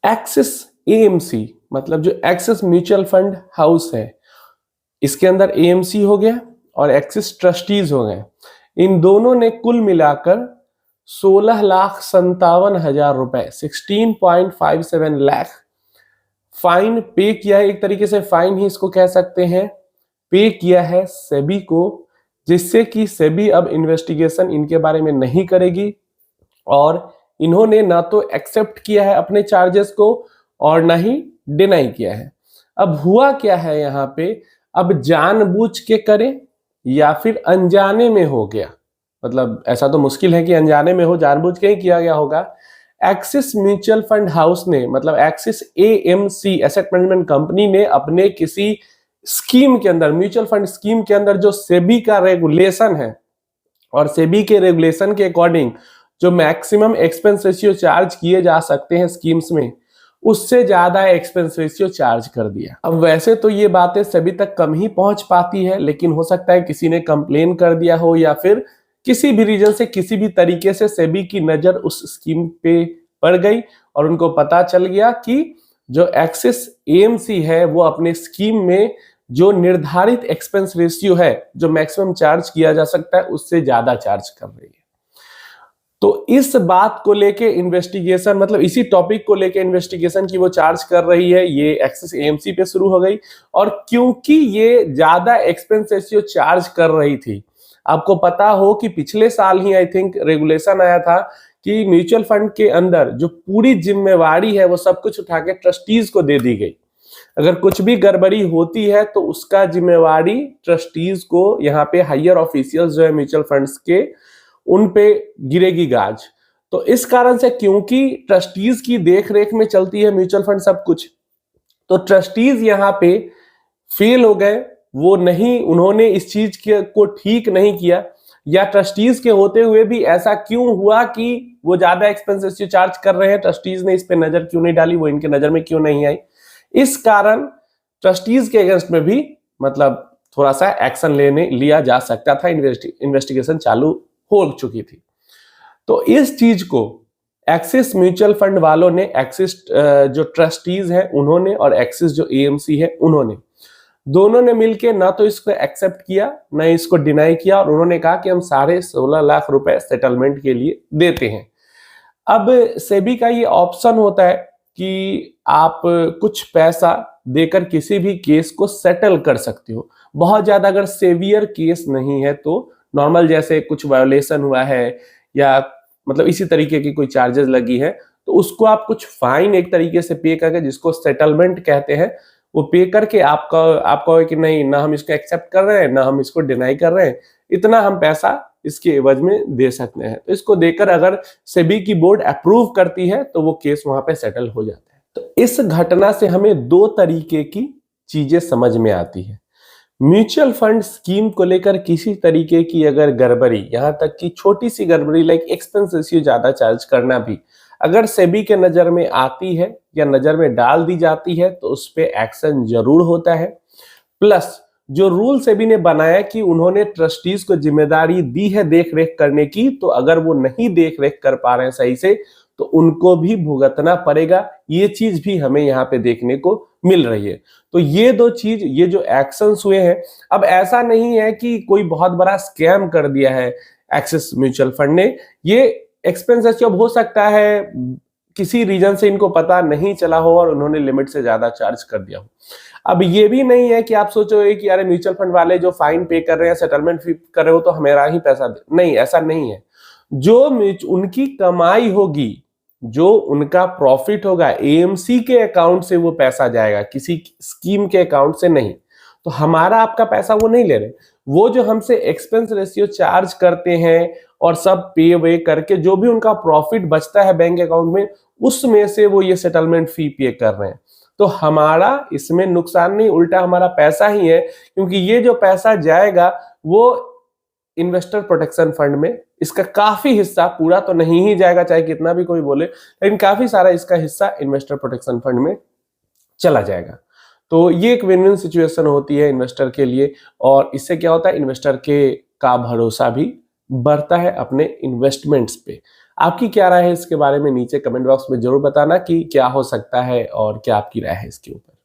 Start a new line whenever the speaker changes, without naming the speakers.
Axis AMC मतलब जो axis mutual fund house है, इसके अंदर एएमसी हो गया और एक्सिस ट्रस्टीज हो गए। इन दोनों ने कुल मिलाकर 16,57,000 रुपए 16.57 लाख फाइन पे किया है। एक तरीके से फाइन ही इसको कह सकते हैं, पे किया है सेबी को, जिससे कि सेबी अब इन्वेस्टिगेशन इनके बारे में नहीं करेगी और इन्होंने ना तो एक्सेप्ट किया है अपने चार्जेस को और ना ही डिनाई किया है। अब हुआ क्या है यहाँ पे, अब जानबूझ के करें या फिर अनजाने में हो गया, मतलब ऐसा तो मुश्किल है कि अनजाने में हो, जानबूझ के ही किया गया होगा। एक्सिस म्यूचुअल फंड हाउस ने मतलब axis AMC asset management company ने अपने किसी स्कीम के अंदर, म्यूचुअल फंड स्कीम के अंदर जो सेबी का रेगुलेशन है और सेबी के रेगुलेशन के अकॉर्डिंग जो मैक्सिमम एक्सपेंस रेशियो चार्ज किए जा सकते हैं स्कीम्स में, उससे ज्यादा एक्सपेंस रेशियो चार्ज कर दिया। अब वैसे तो ये बातें सभी तक कम ही पहुंच पाती है, लेकिन हो सकता है किसी ने कंप्लेन कर दिया हो या फिर किसी भी रीजन से किसी भी तरीके से सेबी की नजर उस स्कीम पे पड़ गई और उनको पता चल गया कि जो एक्सिस एएमसी है वो अपने स्कीम में जो निर्धारित एक्सपेंस रेशियो है, जो मैक्सिमम चार्ज किया जा सकता है, उससे ज्यादा चार्ज कर रही है। तो इस बात को लेके इन्वेस्टिगेशन, मतलब इसी टॉपिक को लेके इन्वेस्टिगेशन की वो चार्ज कर रही है, ये एक्सिस एएमसी पे शुरू हो गई। और क्योंकि ये ज्यादा एक्सपेंस रेशियो चार्ज कर रही थी, आपको पता हो कि पिछले साल ही आई थिंक रेगुलेशन आया था कि म्यूचुअल फंड के अंदर जो पूरी जिम्मेवारी है वो सब कुछ उठा के ट्रस्टीज को दे दी गई। अगर कुछ भी गड़बड़ी होती है तो उसका जिम्मेवारी ट्रस्टीज को, यहाँ पे हायर ऑफिशियल्स जो है म्यूचुअल फंड्स के, उन पे गिरेगी गाज। तो इस कारण से क्योंकि ट्रस्टीज की देखरेख में चलती है म्यूचुअल फंड सब कुछ, तो ट्रस्टीज यहाँ पे फेल हो गए, वो नहीं, उन्होंने इस चीज को ठीक नहीं किया, या ट्रस्टीज के होते हुए भी ऐसा क्यों हुआ कि वो ज्यादा एक्सपेंस रेशियो चार्ज कर रहे हैं, ट्रस्टीज ने इस पे नजर क्यों नहीं डाली, वो इनके नजर में क्यों नहीं आई। इस कारण ट्रस्टीज के अगेंस्ट में भी मतलब थोड़ा सा एक्शन लिया जा सकता था, इन्वेस्टिगेशन चालू हो चुकी थी। तो इस चीज को एक्सिस म्यूचुअल फंड वालों ने, एक्सिस जो ट्रस्टीज हैं उन्होंने और एक्सिस जो एएमसी है उन्होंने, दोनों ने मिलके ना तो इसको एक्सेप्ट किया ना इसको डिनाई किया, और उन्होंने कहा कि हम 16.5 लाख रुपए सेटलमेंट के लिए देते हैं। अब सेबी का ये ऑप्शन होता है कि आप कुछ पैसा देकर किसी भी केस को सेटल कर सकते हो। बहुत ज्यादा अगर सेवियर केस नहीं है तो नॉर्मल, जैसे कुछ वायोलेशन हुआ है या मतलब इसी तरीके की कोई चार्जेस लगी है, तो उसको आप कुछ फाइन एक तरीके से पे करके, जिसको सेटलमेंट कहते हैं, वो पे करके आपका कि नहीं, ना हम इसको एक्सेप्ट कर रहे हैं ना हम इसको डिनाई कर रहे हैं, इतना हम पैसा इसके एवज में दे सकते हैं। तो इसको देकर अगर सेबी की बोर्ड अप्रूव करती है तो वो केस वहां पे सेटल हो जाता है। तो इस घटना से हमें दो तरीके की चीजें समझ में आती है। म्यूचुअल फंड स्कीम को लेकर किसी तरीके की अगर गड़बड़ी, यहां तक कि छोटी सी गड़बड़ी लाइक एक्सपेंस रेशियो ज्यादा चार्ज करना भी, अगर सेबी के नजर में आती है या नजर में डाल दी जाती है तो उस पर एक्शन जरूर होता है। प्लस जो रूल सेबी ने बनाया कि उन्होंने ट्रस्टीज को जिम्मेदारी दी है देख रेख करने की, तो अगर वो नहीं देख रेख कर पा रहे हैं सही से तो उनको भी भुगतना पड़ेगा। ये चीज भी हमें यहाँ पे देखने को मिल रही है। तो ये दो चीज, ये जो एक्शंस हुए हैं, अब ऐसा नहीं है कि कोई बहुत बड़ा स्कैम कर दिया है एक्सिस म्यूचुअल फंड ने। ये एक्सपेंस रेशियो हो सकता है किसी रीजन से इनको पता नहीं चला हो और उन्होंने लिमिट से ज्यादा चार्ज कर दिया हो। अब ये भी नहीं है कि आप सोचोगे कि अरे म्यूचुअल फंड वाले जो फाइन पे कर रहे हैं, सेटलमेंट फी कर रहे हो तो हमेरा ही पैसा दे, नहीं, ऐसा नहीं है। जो उनकी कमाई होगी, जो उनका प्रॉफिट होगा, एएमसी के अकाउंट से वो पैसा जाएगा, किसी स्कीम के अकाउंट से नहीं। तो हमारा आपका पैसा वो नहीं ले रहे, वो जो हमसे एक्सपेंस रेशियो चार्ज करते हैं और सब पे वे करके जो भी उनका प्रॉफिट बचता है बैंक अकाउंट में, उसमें से वो ये सेटलमेंट फी पे कर रहे हैं। तो हमारा इसमें नुकसान नहीं, उल्टा हमारा पैसा ही है, क्योंकि ये जो पैसा जाएगा वो इन्वेस्टर प्रोटेक्शन फंड में, इसका काफी हिस्सा, पूरा तो नहीं ही जाएगा चाहे कितना भी कोई बोले, लेकिन काफी सारा इसका हिस्सा इन्वेस्टर प्रोटेक्शन फंड में चला जाएगा। तो ये एक विन विन सिचुएशन होती है इन्वेस्टर के लिए, और इससे क्या होता है, इन्वेस्टर का भरोसा भी बढ़ता है अपने इन्वेस्टमेंट्स पे। आपकी क्या राय है इसके बारे में नीचे कमेंट बॉक्स में जरूर बताना कि क्या हो सकता है और क्या आपकी राय है इसके ऊपर।